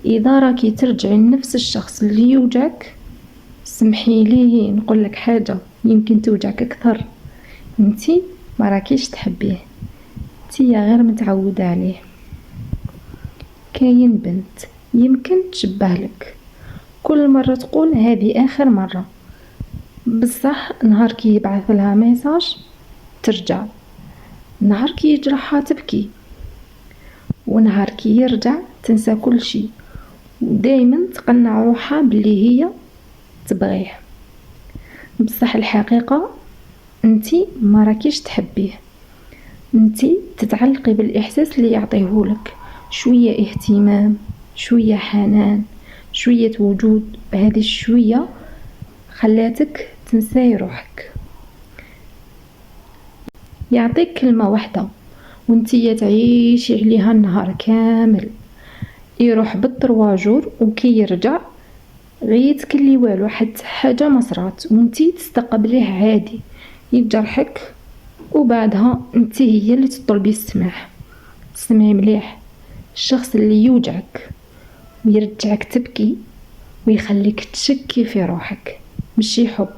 اذا راكي ترجعي لنفس الشخص اللي يوجعك، سمحي لي نقول لك حاجه يمكن توجعك اكثر. انتي ما راكيش تحبيه، انتي غير متعوده عليه. كاين بنت يمكن تشبه لك، كل مره تقول هذه اخر مره، بصح نهار كي يبعث لها ميساج ترجع، نهار كي يجرحها تبكي، ونهار كي يرجع تنسى كل شيء، ودايما تقنع روحها بلي هي تبغيه. بصح الحقيقة انتي ما راكيش تحبيه، انتي تتعلقي بالاحساس اللي يعطيهولك، شوية اهتمام، شوية حنان، شوية وجود. هذه الشوية خلاتك تنساي روحك. يعطيك كلمة واحدة وانتي تعيشي عليها النهار كامل، يروح بالترواجور وكي يرجع غير يتكلي والو، حتى حاجة ما صرات وانتي تستقبليه عادي، يجرحك وبعدها انتي هي اللي تطلبي السماح. تسمعي مليح، الشخص اللي يوجعك ويرجعك تبكي ويخليك تشكي في روحك ماشي حب،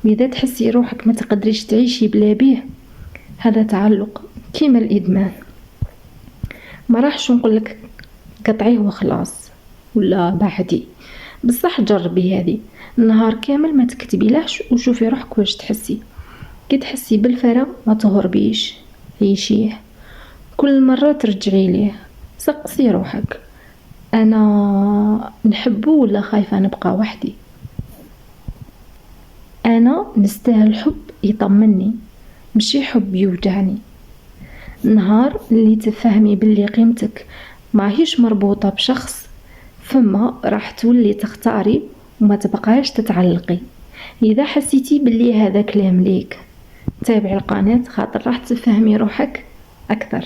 واذا تحسي روحك ما تقدريش تعيشي بلا بيه، هذا تعلق كيما الادمان. ما راحش نقولك قطعيه وخلاص ولا بعدي، بصح جربي هذه النهار كامل ما تكتبي لهش وشوفي روحك واش تحسي. كي تحسي بالفراغ ما تهربيش، عيشيه، كل مرة ترجعي ليه سقسي روحك، انا نحبه ولا خايفة نبقى وحدي، انا نستاهل حب يطمني ماشي حب يوجعني. نهار اللي تفهمي باللي قيمتك ماهيش مربوطة بشخص، فما راح تولي تختاري وما تبقاش تتعلقي. اذا حسيتي باللي هذا كلام ليك، تابعي القناة خاطر راح تفهمي روحك اكثر.